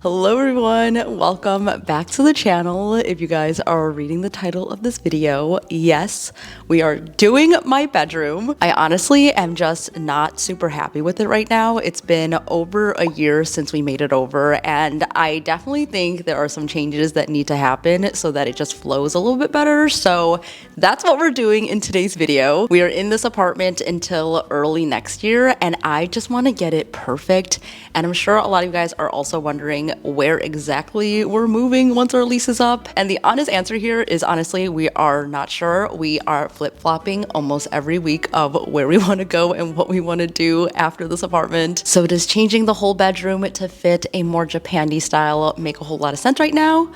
Hello everyone, welcome back to the channel. If you guys are reading the title of this video, yes, we are doing my bedroom. I honestly am just not super happy with it right now. It's been over a year since we made it over, and I definitely think there are some changes that need to happen so that it just flows a little bit better. So that's what we're doing in today's video. We are in this apartment until early next year, and I just want to get it perfect. And I'm sure a lot of you guys are also wondering where exactly we're moving once our lease is up. And the honest answer here is honestly, we are not sure. We are flip-flopping almost every week of where we want to go and what we want to do after this apartment. So does changing the whole bedroom to fit a more Japandi style make a whole lot of sense right now?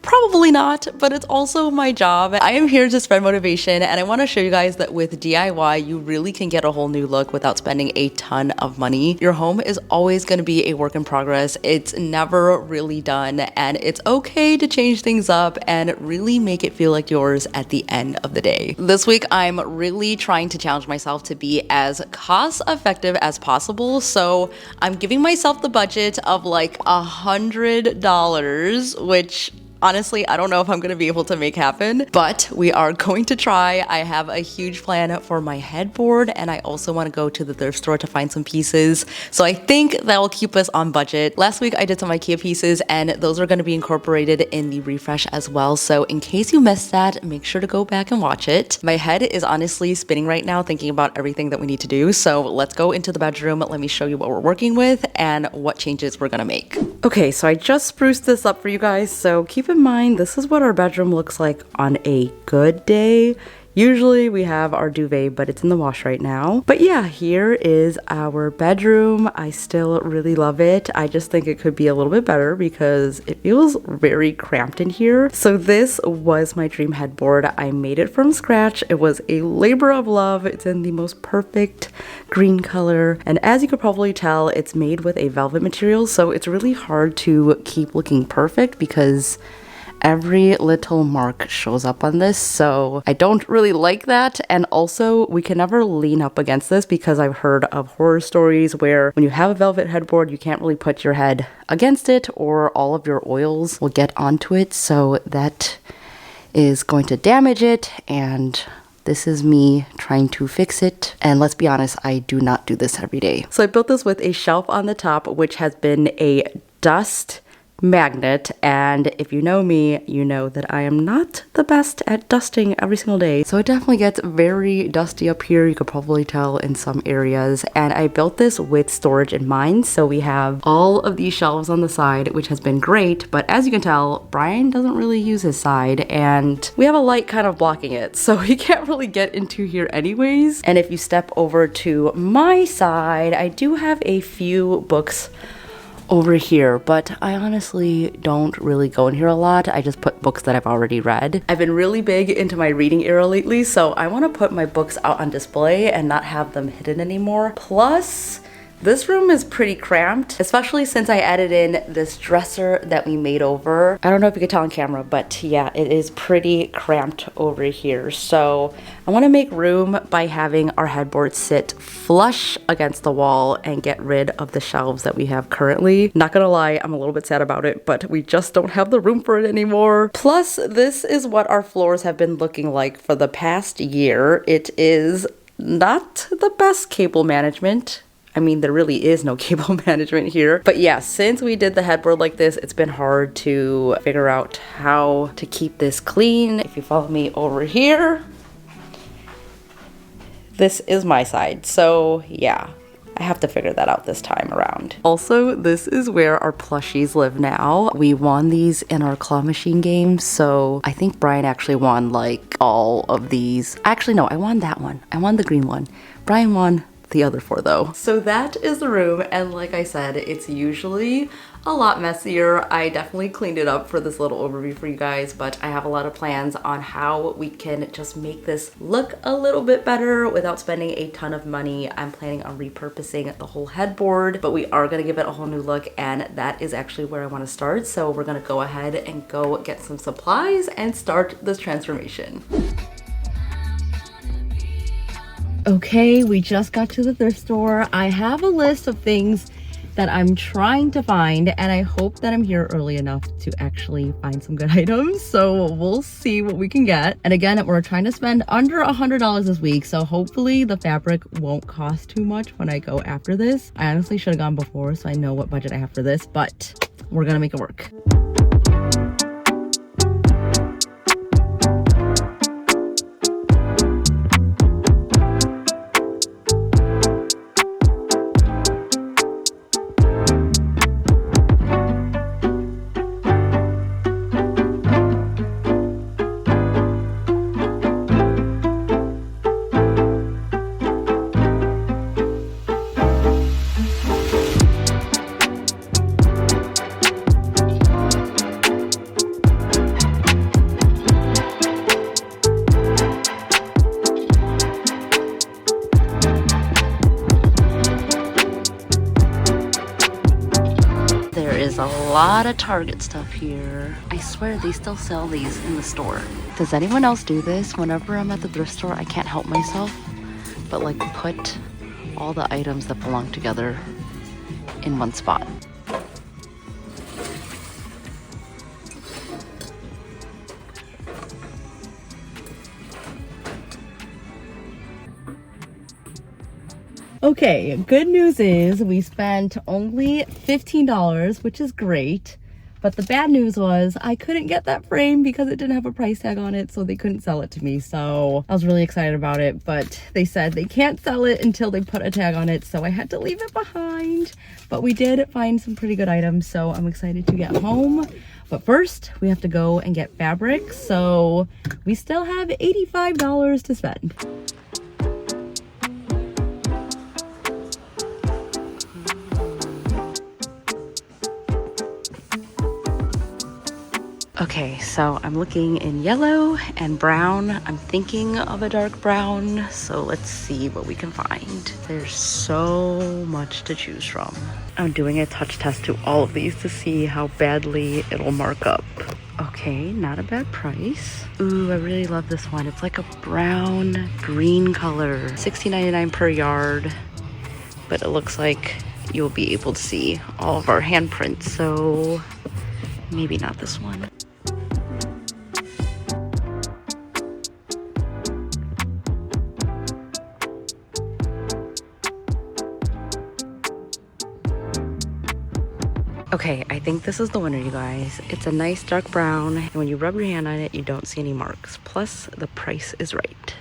Probably not, but it's also my job. I am here to spread motivation, and I want to show you guys that with DIY, you really can get a whole new look without spending a ton of money. Your home is always going to be a work in progress. It's never really done, and it's okay to change things up and really make it feel like yours at the end of the day. This week, I'm really trying to challenge myself to be as cost effective as possible. So I'm giving myself the budget of like $100, which honestly, I don't know if I'm gonna be able to make happen, but we are going to try. I have a huge plan for my headboard, and I also wanna go to the thrift store to find some pieces. So I think that will keep us on budget. Last week I did some IKEA pieces, and those are gonna be incorporated in the refresh as well. So in case you missed that, make sure to go back and watch it. My head is honestly spinning right now thinking about everything that we need to do. So let's go into the bedroom. Let me show you what we're working with and what changes we're gonna make. Okay, so I just spruced this up for you guys. So keep in mind, this is what our bedroom looks like on a good day. Usually we have our duvet, but it's in the wash right now. But yeah, here is our bedroom. I still really love it. I just think it could be a little bit better because it feels very cramped in here. So this was my dream headboard. I made it from scratch. It was a labor of love. It's in the most perfect green color. And as you could probably tell, it's made with a velvet material. So it's really hard to keep looking perfect because every little mark shows up on this, so I don't really like that. And also, we can never lean up against this because I've heard of horror stories where when you have a velvet headboard, you can't really put your head against it or all of your oils will get onto it, so that is going to damage it, and this is me trying to fix it. And let's be honest, I do not do this every day. So I built this with a shelf on the top, which has been a dust magnet, and if you know me, you know that I am not the best at dusting every single day. So it definitely gets very dusty up here. You could probably tell in some areas. And I built this with storage in mind. So we have all of these shelves on the side, which has been great. But as you can tell, Brian doesn't really use his side, and we have a light kind of blocking it. So he can't really get into here anyways. And if you step over to my side, I do have a few books over here, but I honestly don't really go in here a lot. I just put books that I've already read. I've been really big into my reading era lately, so I want to put my books out on display and not have them hidden anymore. Plus, this room is pretty cramped, especially since I added in this dresser that we made over. I don't know if you can tell on camera, but yeah, it is pretty cramped over here. So I want to make room by having our headboard sit flush against the wall and get rid of the shelves that we have currently. Not gonna lie, I'm a little bit sad about it, but we just don't have the room for it anymore. Plus, this is what our floors have been looking like for the past year. It is not the best cable management. I mean, there really is no cable management here. But yeah, since we did the headboard like this, it's been hard to figure out how to keep this clean. If you follow me over here, this is my side. So yeah, I have to figure that out this time around. Also, this is where our plushies live now. We won these in our claw machine game, so I think Brian actually won like all of these. Actually, no, I won that one. I won the green one. Brian won the other four though. So that is the room, and like I said, it's usually a lot messier. I definitely cleaned it up for this little overview for you guys, but I have a lot of plans on how we can just make this look a little bit better without spending a ton of money. I'm planning on repurposing the whole headboard, but we are gonna give it a whole new look, and that is actually where I want to start. So we're gonna go ahead and go get some supplies and start this transformation. Okay, we just got to the thrift store. I have a list of things that I'm trying to find, and I hope that I'm here early enough to actually find some good items. So we'll see what we can get. And again, we're trying to spend under $100 this week, so hopefully the fabric won't cost too much when I go after this. I honestly should have gone before so I know what budget I have for this, but we're gonna make it work. There's a lot of Target stuff here. I swear they still sell these in the store. Does anyone else do this? Whenever I'm at the thrift store, I can't help myself but like put all the items that belong together in one spot. Okay, good news is we spent only $15, which is great. But the bad news was I couldn't get that frame because it didn't have a price tag on it, so they couldn't sell it to me. So I was really excited about it, but they said they can't sell it until they put a tag on it, so I had to leave it behind. But we did find some pretty good items, so I'm excited to get home. But first, we have to go and get fabric, so we still have $85 to spend. Okay, so I'm looking in yellow and brown. I'm thinking of a dark brown, so let's see what we can find. There's so much to choose from. I'm doing a touch test to all of these to see how badly it'll mark up. Okay, not a bad price. Ooh, I really love this one. It's like a brown green color. $16.99 per yard, but it looks like you'll be able to see all of our handprints, so maybe not this one. Okay, I think this is the winner, you guys. It's a nice dark brown, and when you rub your hand on it, you don't see any marks. Plus, the price is right.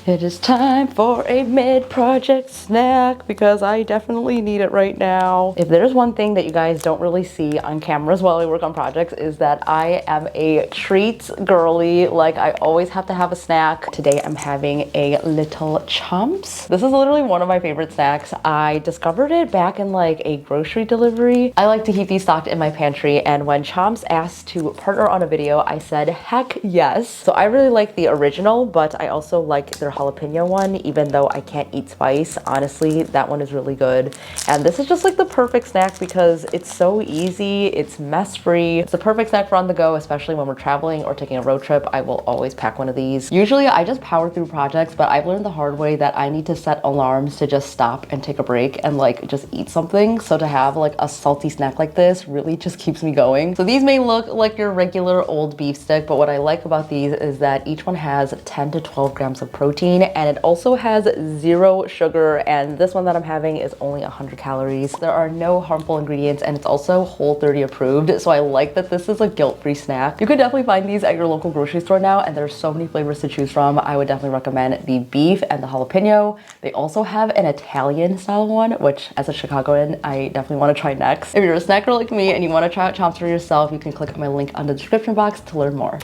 It is time for a mid-project snack because I definitely need it right now. If there's one thing that you guys don't really see on cameras while I work on projects is that I am a treats girly. Like, I always have to have a snack. Today I'm having a little chomps. This is literally one of my favorite snacks. I discovered it back in like a grocery delivery. I like to keep these stocked in my pantry, and when Chomps asked to partner on a video, I said heck yes. So I really like the original, but I also like their jalapeno one, even though I can't eat spice. Honestly, that one is really good. And this is just like the perfect snack because it's so easy, it's mess free. It's the perfect snack for on the go, especially when we're traveling or taking a road trip. I will always pack one of these. Usually I just power through projects, but I've learned the hard way that I need to set alarms to just stop and take a break and like just eat something. So to have like a salty snack like this really just keeps me going. So these may look like your regular old beef stick, but what I like about these is that each one has 10 to 12 grams of protein, and it also has 0 sugar, and this one that I'm having is only 100 calories. There are no harmful ingredients, and it's also Whole30 approved, so I like that this is a guilt-free snack. You could definitely find these at your local grocery store now, and there's so many flavors to choose from. I would definitely recommend the beef and the jalapeno. They also have an Italian style one, which as a Chicagoan, I definitely want to try next. If you're a snacker like me and you want to try out Chomps for yourself, you can click on my link on the description box to learn more.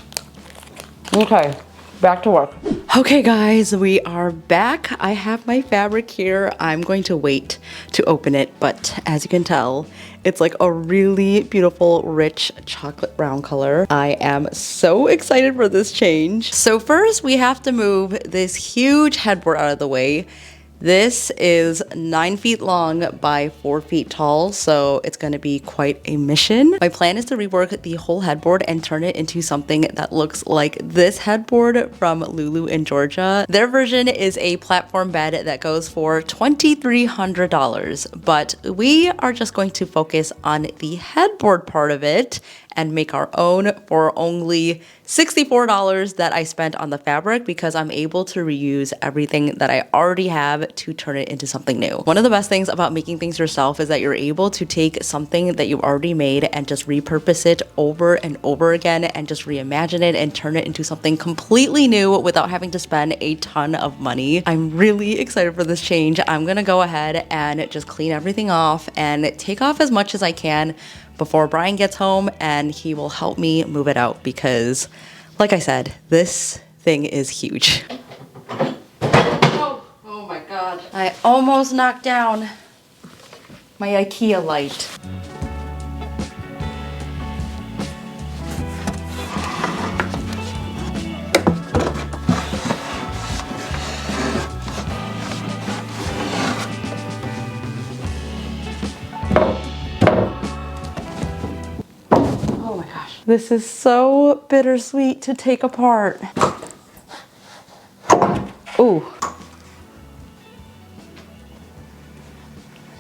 Okay, back to work. Okay guys, we are back. I have my fabric here. I'm going to wait to open it, but as you can tell, it's like a really beautiful, rich chocolate brown color. I am so excited for this change. So first we have to move this huge headboard out of the way. This is 9 feet long by 4 feet tall, so it's gonna be quite a mission. My plan is to rework the whole headboard and turn it into something that looks like this headboard from Lulu in Georgia. Their version is a platform bed that goes for $2,300, but we are just going to focus on the headboard part of it and make our own for only $64 that I spent on the fabric, because I'm able to reuse everything that I already have to turn it into something new. One of the best things about making things yourself is that you're able to take something that you already made and just repurpose it over and over again and just reimagine it and turn it into something completely new without having to spend a ton of money. I'm really excited for this change. I'm gonna go ahead and just clean everything off and take off as much as I can before Brian gets home, and he will help me move it out because, like I said, this thing is huge. Oh my God. I almost knocked down my IKEA light. This is so bittersweet to take apart. Ooh.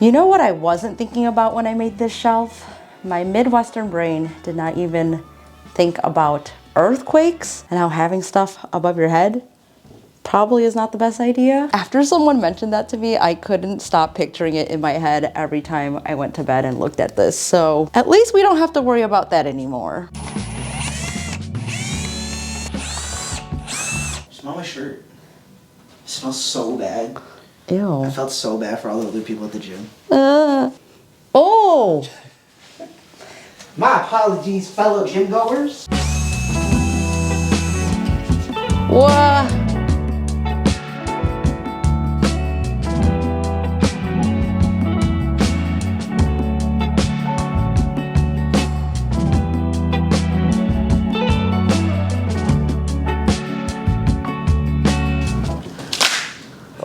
You know what I wasn't thinking about when I made this shelf? My Midwestern brain did not even think about earthquakes and how having stuff above your head probably is not the best idea. After someone mentioned that to me, I couldn't stop picturing it in my head every time I went to bed and looked at this. So at least we don't have to worry about that anymore. Smell my shirt. It smells so bad. Ew. I felt so bad for all the other people at the gym. Oh! My apologies, fellow gym goers. What?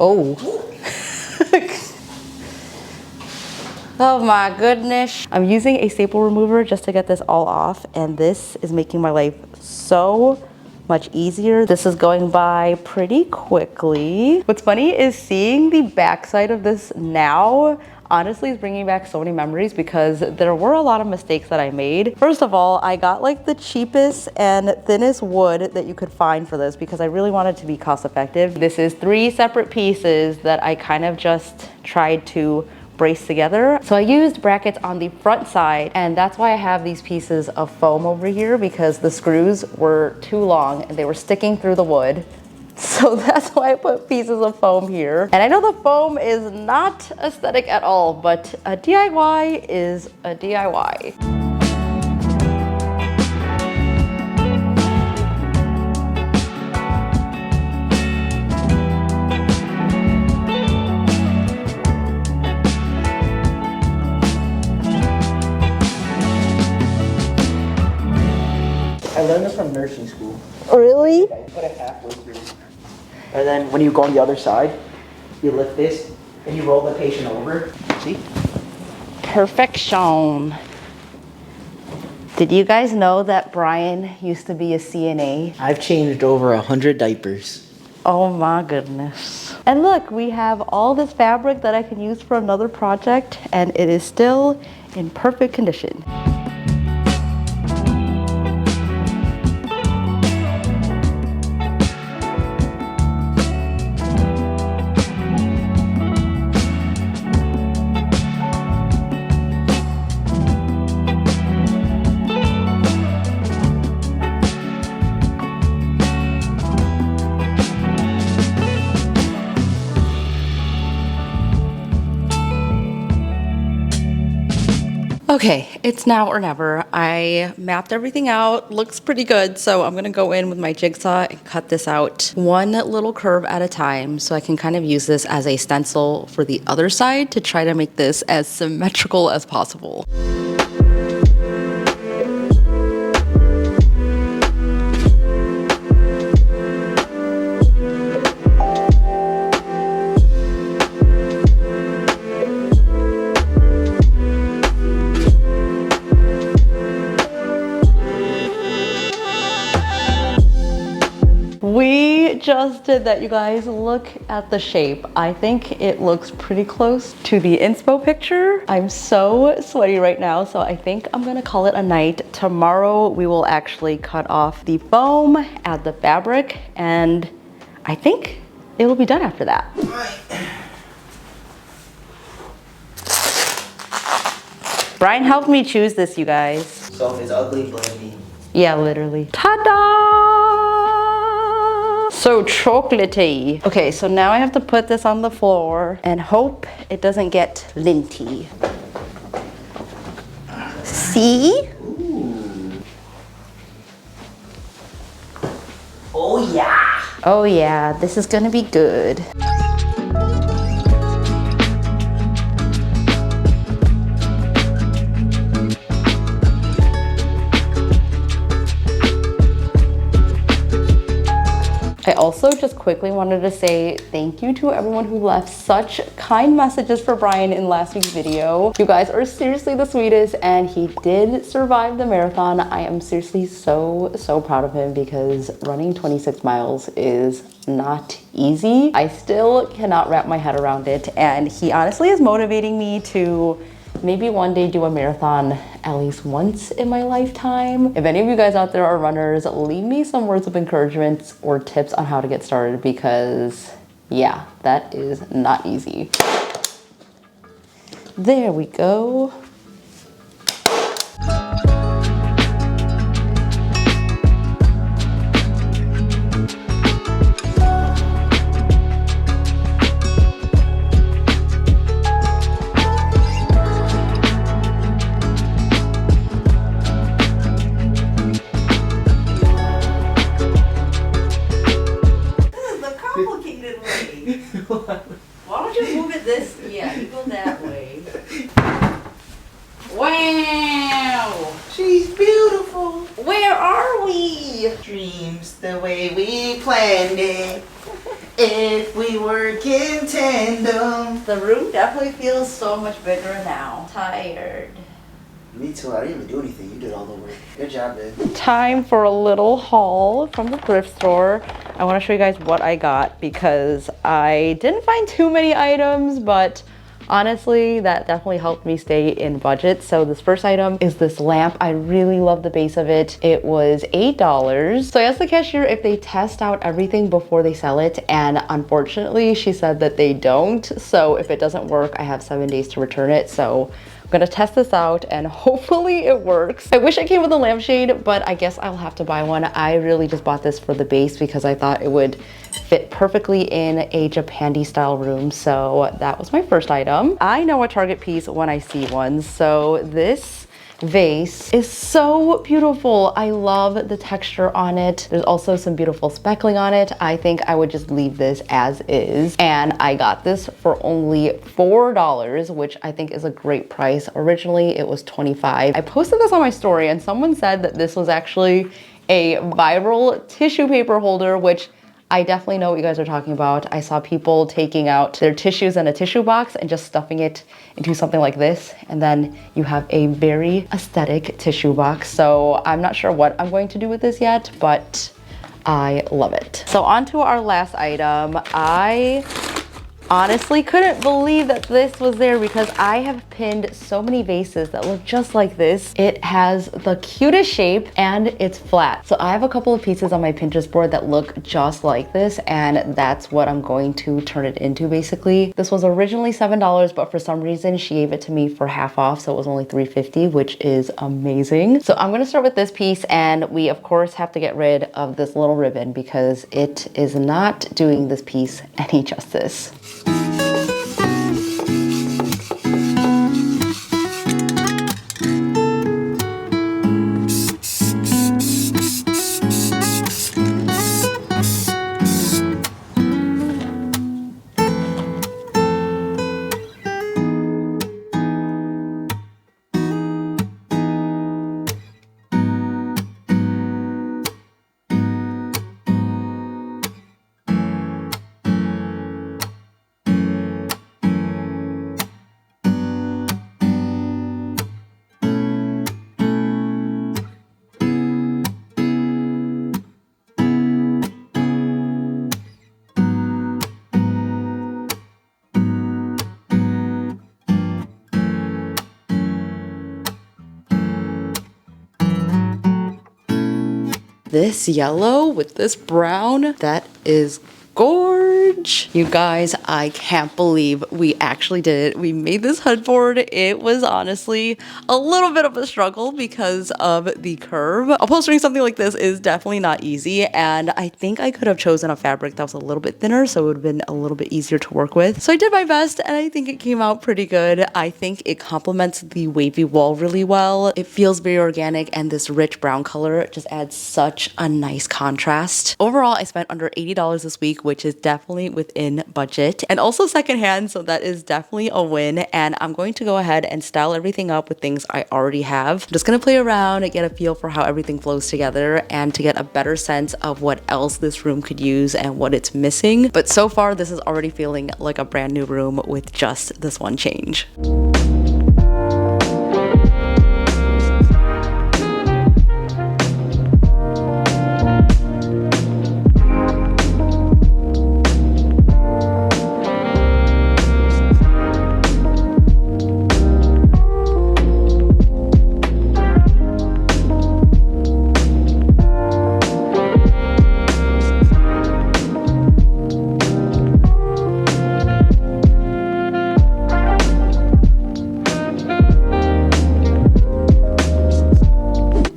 Oh. Oh my goodness. I'm using a staple remover just to get this all off, and this is making my life so much easier. This is going by pretty quickly. What's funny is seeing the backside of this now honestly is bringing back so many memories, because there were a lot of mistakes that I made. First of all, I got like the cheapest and thinnest wood that you could find for this because I really wanted to be cost effective. This is 3 separate pieces that I kind of just tried to brace together. So I used brackets on the front side, and that's why I have these pieces of foam over here, because the screws were too long and they were sticking through the wood. So that's why I put pieces of foam here. And I know the foam is not aesthetic at all, but a DIY is a DIY. I learned this from nursing school. Really? Put it halfway through. And then when you go on the other side, you lift this and you roll the patient over. See? Perfection. Did you guys know that Brian used to be a CNA? I've changed over 100 diapers. Oh my goodness. And look, we have all this fabric that I can use for another project, and it is still in perfect condition. Okay, it's now or never. I mapped everything out, looks pretty good, so I'm gonna go in with my jigsaw and cut this out one little curve at a time so I can kind of use this as a stencil for the other side to try to make this as symmetrical as possible. just did that, you guys. Look at the shape. I think it looks pretty close to the inspo picture. I'm so sweaty right now, so I think I'm gonna call it a night. Tomorrow we will actually cut off the foam, add the fabric, and I think it will be done after that. Brian helped me choose this, you guys. So if it's ugly, blame me. Yeah, literally. Ta-da! So chocolatey. Okay, so now I have to put this on the floor and hope it doesn't get linty. See? Ooh. Oh yeah. Oh yeah, this is gonna be good. I also just quickly wanted to say thank you to everyone who left such kind messages for Brian in last week's video. You guys are seriously the sweetest, and he did survive the marathon. I am seriously so proud of him because running 26 miles is not easy. I still cannot wrap my head around it, and he honestly is motivating me to maybe one day do a marathon at least once in my lifetime. If any of you guys out there are runners, leave me some words of encouragement or tips on how to get started because yeah, that is not easy. There we go. Why don't you move it this? Yeah, you go that way. Wow! She's beautiful. Where are we? Dreams the way we planned it. If we work in tandem. The room definitely feels so much bigger now. Tired. Me too. I didn't even do anything. You did all the work. Good job, babe. Time for a little haul from the thrift store. I want to show you guys what I got because I didn't find too many items, but honestly, that definitely helped me stay in budget. So this first item is this lamp. I really love the base of it. It was $8. So I asked the cashier if they test out everything before they sell it, and unfortunately, she said that they don't. So if it doesn't work, I have 7 days to return it. So I'm gonna test this out and hopefully it works. I wish it came with a lampshade, but I guess I'll have to buy one. I really just bought this for the base because I thought it would fit perfectly in a Japandi style room. So that was my first item. I know a Target piece when I see one. So this vase is so beautiful. I love the texture on it. There's also some beautiful speckling on it. I think I would just leave this as is. And I got this for only $4, which I think is a great price. Originally, it was $25. I posted this on my story and someone said that this was actually a viral tissue paper holder, which I definitely know what you guys are talking about. I saw people taking out their tissues in a tissue box and just stuffing it into something like this. And then you have a very aesthetic tissue box. So I'm not sure what I'm going to do with this yet, but I love it. So on to our last item. I honestly couldn't believe that this was there because I have pinned so many vases that look just like this. It has the cutest shape and it's flat. So I have a couple of pieces on my Pinterest board that look just like this, and that's what I'm going to turn it into basically. This was originally $7, but for some reason she gave it to me for half off, so it was only $3.50, which is amazing. So I'm gonna start with this piece, and we of course have to get rid of this little ribbon because it is not doing this piece any justice. this yellow with this brown. That is gorge. You guys, I can't believe we actually did it. We made this headboard. It was honestly a little bit of a struggle because of the curve. Upholstering something like this is definitely not easy, and I think I could have chosen a fabric that was a little bit thinner, so it would have been a little bit easier to work with. So I did my best, and I think it came out pretty good. I think it complements the wavy wall really well. It feels very organic, and this rich brown color just adds such a nice contrast. Overall, I spent under $80 this week, which is definitely within budget and also secondhand, so that is definitely a win. And I'm going to go ahead and style everything up with things I already have. I'm just gonna play around and get a feel for how everything flows together and to get a better sense of what else this room could use and what it's missing. But so far, this is already feeling like a brand new room with just this one change.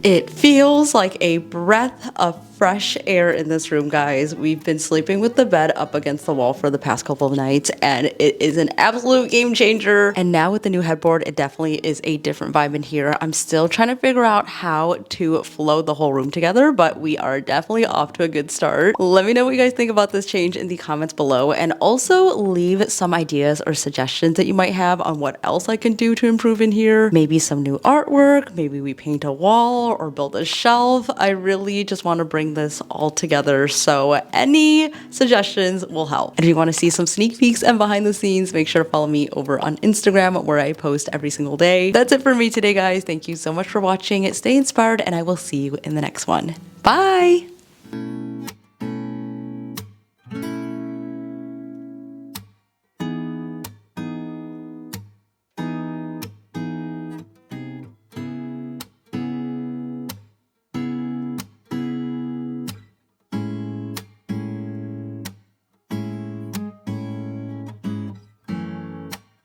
It feels like a breath of fresh air in this room, guys. We've been sleeping with the bed up against the wall for the past couple of nights, and it is an absolute game changer. And now with the new headboard, it definitely is a different vibe in here. I'm still trying to figure out how to flow the whole room together, but we are definitely off to a good start. Let me know what you guys think about this change in the comments below, and also leave some ideas or suggestions that you might have on what else I can do to improve in here. Maybe some new artwork, maybe we paint a wall or build a shelf. I really just want to bring this all together, so any suggestions will help. And if you want to see some sneak peeks and behind the scenes, make sure to follow me over on Instagram where I post every single day. That's it for me today, guys. Thank you so much for watching. Stay inspired, and I will see you in the next one. Bye!